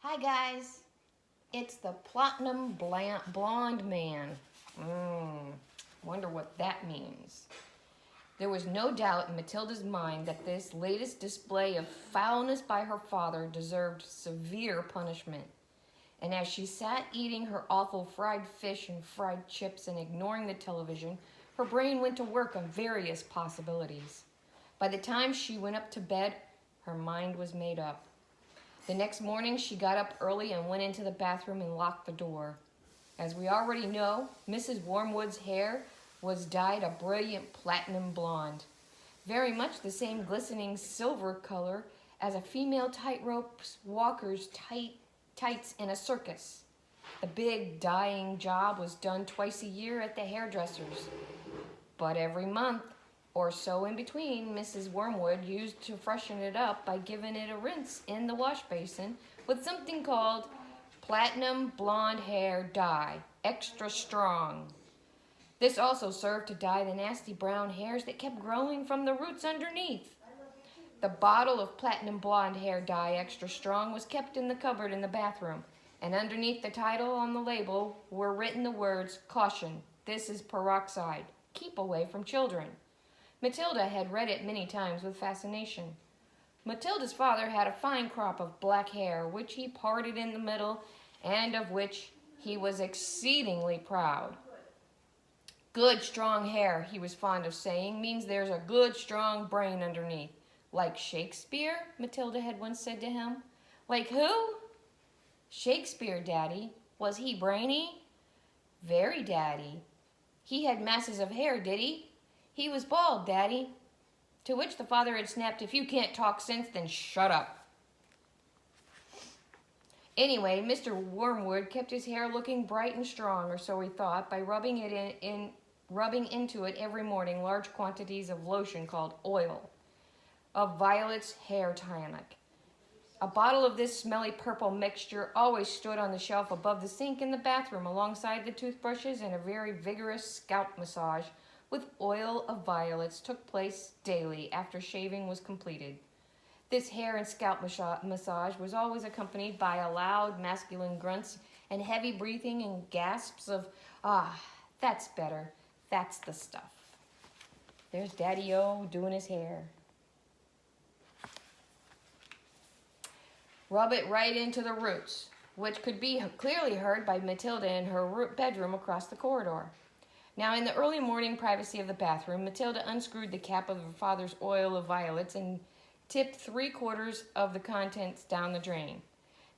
Hi guys, it's the Platinum Blond Man. Wonder what that means. There was no doubt in Matilda's mind that this latest display of foulness by her father deserved severe punishment. And as she sat eating her awful fried fish and fried chips and ignoring the television, her brain went to work on various possibilities. By the time she went up to bed, her mind was made up. The next morning, she got up early and went into the bathroom and locked the door. As we already know, Mrs. Wormwood's hair was dyed a brilliant platinum blonde, very much the same glistening silver color as a female tightrope walker's tights in a circus. The big dyeing job was done twice a year at the hairdresser's, but every month or so in between, Mrs. Wormwood used to freshen it up by giving it a rinse in the wash basin with something called Platinum Blonde Hair Dye, extra strong. This also served to dye the nasty brown hairs that kept growing from the roots underneath. The bottle of Platinum Blonde Hair Dye, extra strong, was kept in the cupboard in the bathroom, and underneath the title on the label were written the words, "Caution, this is peroxide. Keep away from children." Matilda had read it many times with fascination. Matilda's father had a fine crop of black hair, which he parted in the middle, and of which he was exceedingly proud. Good, strong hair, he was fond of saying, means there's a good, strong brain underneath. Like Shakespeare, Matilda had once said to him. Like who? Shakespeare, Daddy. Was he brainy? Very, Daddy. He had masses of hair, did he? He was bald, Daddy. To which the father had snapped, "If you can't talk sense, then shut up." Anyway, Mr. Wormwood kept his hair looking bright and strong, or so he thought, by rubbing into it every morning large quantities of lotion called oil of Violet's hair tonic. A bottle of this smelly purple mixture always stood on the shelf above the sink in the bathroom alongside the toothbrushes, and a very vigorous scalp massage with oil of violets took place daily after shaving was completed. This hair and scalp massage was always accompanied by loud masculine grunts and heavy breathing and gasps of, "Ah, that's better. That's the stuff." There's Daddy-O doing his hair. Rub it right into the roots, which could be clearly heard by Matilda in her bedroom across the corridor. Now, in the early morning privacy of the bathroom, Matilda unscrewed the cap of her father's oil of violets and tipped 3/4 of the contents down the drain.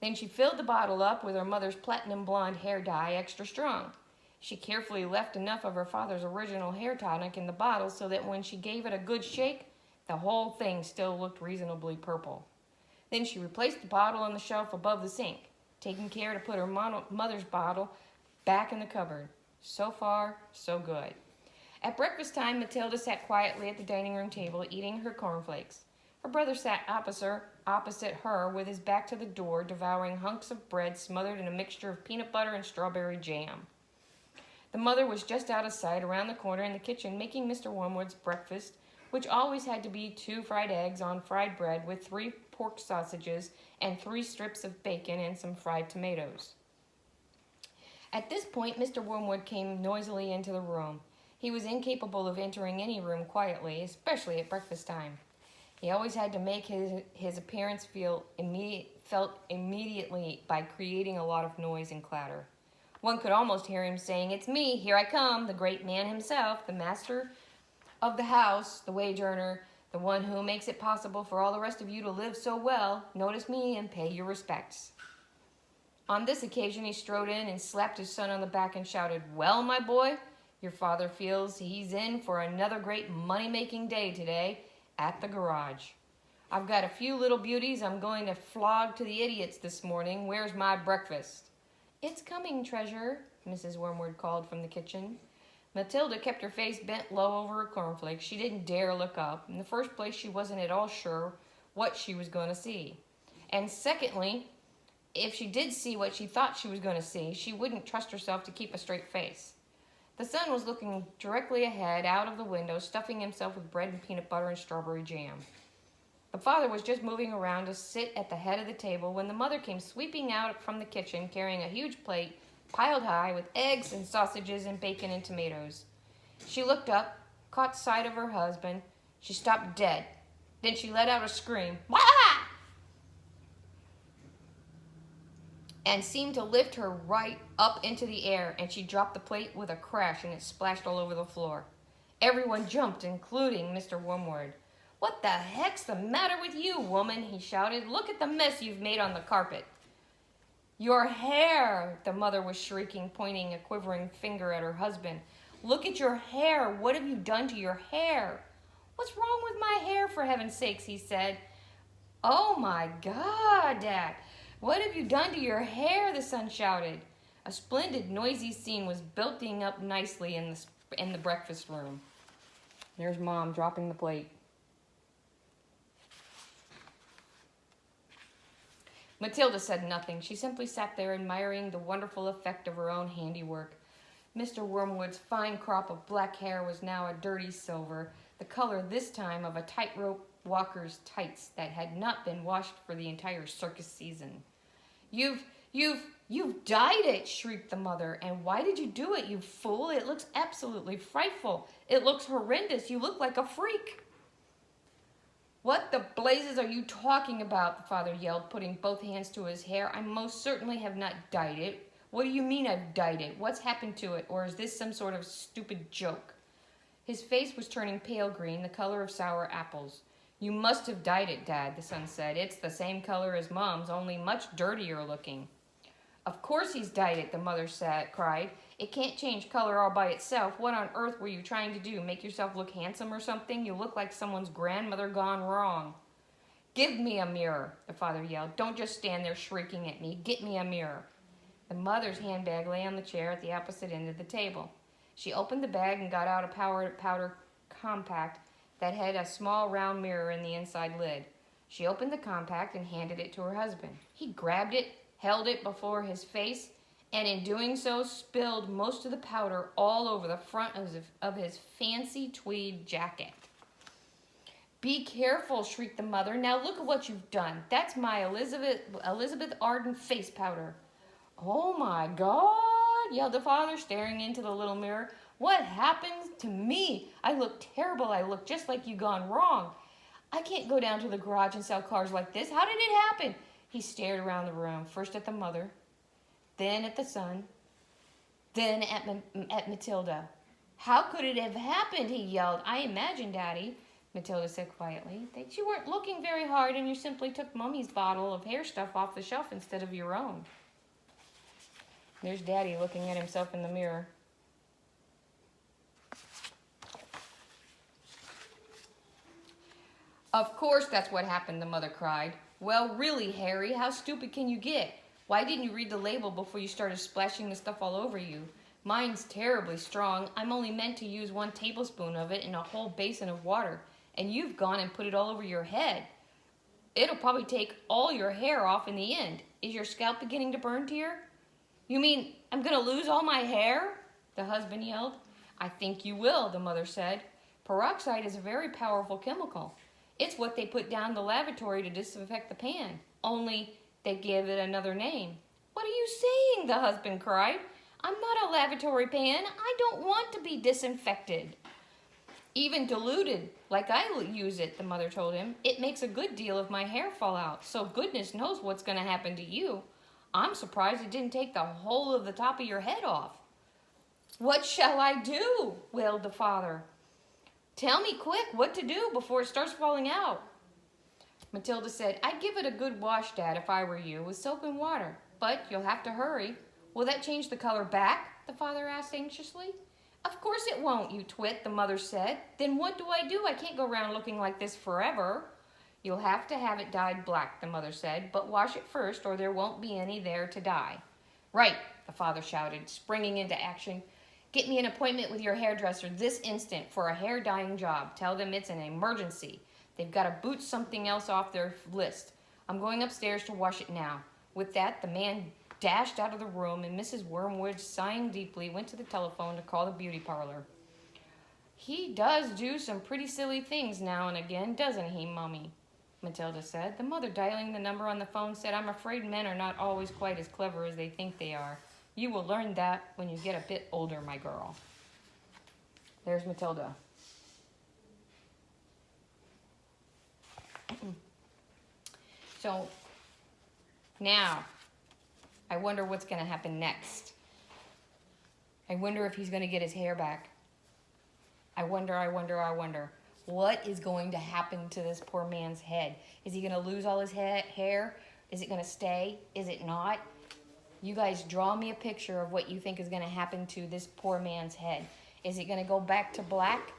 Then she filled the bottle up with her mother's platinum blonde hair dye, extra strong. She carefully left enough of her father's original hair tonic in the bottle so that when she gave it a good shake, the whole thing still looked reasonably purple. Then she replaced the bottle on the shelf above the sink, taking care to put her mother's bottle back in the cupboard. So far, so good. At breakfast time, Matilda sat quietly at the dining room table, eating her cornflakes. Her brother sat opposite her with his back to the door, devouring hunks of bread smothered in a mixture of peanut butter and strawberry jam. The mother was just out of sight around the corner in the kitchen, making Mr. Wormwood's breakfast, which always had to be 2 fried eggs on fried bread with 3 pork sausages and 3 strips of bacon and some fried tomatoes. At this point, Mr. Wormwood came noisily into the room. He was incapable of entering any room quietly, especially at breakfast time. He always had to make his appearance felt immediately by creating a lot of noise and clatter. One could almost hear him saying, "It's me, here I come, the great man himself, the master of the house, the wage earner, the one who makes it possible for all the rest of you to live so well. Notice me and pay your respects." On this occasion, he strode in and slapped his son on the back and shouted, "Well, my boy, your father feels he's in for another great money-making day today at the garage. I've got a few little beauties I'm going to flog to the idiots this morning. Where's my breakfast?" "It's coming, treasure," Mrs. Wormwood called from the kitchen. Matilda kept her face bent low over her cornflakes. She didn't dare look up. In the first place, she wasn't at all sure what she was going to see. And secondly, if she did see what she thought she was going to see, she wouldn't trust herself to keep a straight face. The son was looking directly ahead out of the window, stuffing himself with bread and peanut butter and strawberry jam. The father was just moving around to sit at the head of the table when the mother came sweeping out from the kitchen carrying a huge plate piled high with eggs and sausages and bacon and tomatoes. She looked up, caught sight of her husband. She stopped dead. Then she let out a scream, "Wah!" and seemed to lift her right up into the air, and she dropped the plate with a crash, and it splashed all over the floor. Everyone jumped, including Mr. Wormwood. "What the heck's the matter with you, woman?" he shouted. "Look at the mess you've made on the carpet." "Your hair," the mother was shrieking, pointing a quivering finger at her husband. "Look at your hair. What have you done to your hair?" "What's wrong with my hair, for heaven's sakes?" he said. "Oh my God, Dad. What have you done to your hair?" the son shouted. A splendid, noisy scene was building up nicely in the breakfast room. There's Mom dropping the plate. Matilda said nothing. She simply sat there admiring the wonderful effect of her own handiwork. Mr. Wormwood's fine crop of black hair was now a dirty silver, the color this time of a tightrope walker's tights that had not been washed for the entire circus season. You've dyed it," shrieked the mother. "And why did you do it, you fool? It looks absolutely frightful. It looks horrendous. You look like a freak." "What the blazes are you talking about?" the father yelled, putting both hands to his hair. "I most certainly have not dyed it. What do you mean I've dyed it? What's happened to it? Or is this some sort of stupid joke?" His face was turning pale green, the color of sour apples. "You must have dyed it, Dad," the son said. "It's the same color as Mom's, only much dirtier looking." "Of course he's dyed it," the mother cried. "It can't change color all by itself. What on earth were you trying to do? Make yourself look handsome or something? You look like someone's grandmother gone wrong." "Give me a mirror," the father yelled. "Don't just stand there shrieking at me. Get me a mirror." The mother's handbag lay on the chair at the opposite end of the table. She opened the bag and got out a powder compact that had a small round mirror in the inside lid. She opened the compact and handed it to her husband. He grabbed it, held it before his face, and in doing so spilled most of the powder all over the front of his fancy tweed jacket. "Be careful," shrieked the mother. "Now look at what you've done. That's my Elizabeth Arden face powder." "Oh my God," yelled the father, staring into the little mirror. "What happened to me? I look terrible. I look just like you gone wrong. I can't go down to the garage and sell cars like this. How did it happen?" He stared around the room, first at the mother, then at the son, then at Matilda. "How could it have happened?" he yelled. "I imagine, Daddy," Matilda said quietly, "that you weren't looking very hard and you simply took Mummy's bottle of hair stuff off the shelf instead of your own." There's Daddy looking at himself in the mirror. "Of course that's what happened," the mother cried. "Well, really, Harry, how stupid can you get? Why didn't you read the label before you started splashing the stuff all over you? Mine's terribly strong. I'm only meant to use 1 tablespoon of it in a whole basin of water, and you've gone and put it all over your head. It'll probably take all your hair off in the end. Is your scalp beginning to burn, dear?" "You mean I'm going to lose all my hair?" the husband yelled. "I think you will," the mother said. "Peroxide is a very powerful chemical. It's what they put down the lavatory to disinfect the pan, only they give it another name." "What are you saying?" the husband cried. "I'm not a lavatory pan. I don't want to be disinfected." "Even diluted, like I use it," the mother told him. "It makes a good deal of my hair fall out, so goodness knows what's going to happen to you. I'm surprised it didn't take the whole of the top of your head off." "What shall I do?" wailed the father. "Tell me quick what to do before it starts falling out." Matilda said, "I'd give it a good wash, Dad, if I were you, with soap and water. But you'll have to hurry." "Will that change the color back?" the father asked anxiously. "Of course it won't, you twit," the mother said. "Then what do? I can't go around looking like this forever." "You'll have to have it dyed black," the mother said, "but wash it first or there won't be any there to dye." "Right," the father shouted, springing into action. "Get me an appointment with your hairdresser this instant for a hair dyeing job. Tell them it's an emergency. They've got to boot something else off their list. I'm going upstairs to wash it now." With that, the man dashed out of the room, and Mrs. Wormwood, sighing deeply, went to the telephone to call the beauty parlor. "He does do some pretty silly things now and again, doesn't he, Mummy?" Matilda said. The mother, dialing the number on the phone, said, I'm afraid men are not always quite as clever as they think they are. You will learn that when you get a bit older, my girl. There's Matilda. So, now, I wonder what's going to happen next. I wonder if he's going to get his hair back. I wonder. What is going to happen to this poor man's head? Is he going to lose all his hair? Is it going to stay? Is it not? You guys draw me a picture of what you think is going to happen to this poor man's head. Is it going to go back to black?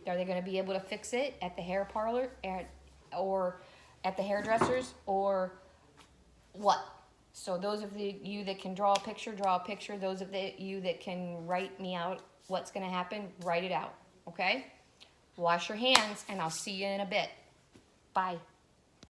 Are they going to be able to fix it at the hair parlor or at the hairdressers or what? So those of you that can draw a picture, draw a picture. Those of you that can write me out what's going to happen, write it out, okay? Wash your hands, and I'll see you in a bit. Bye.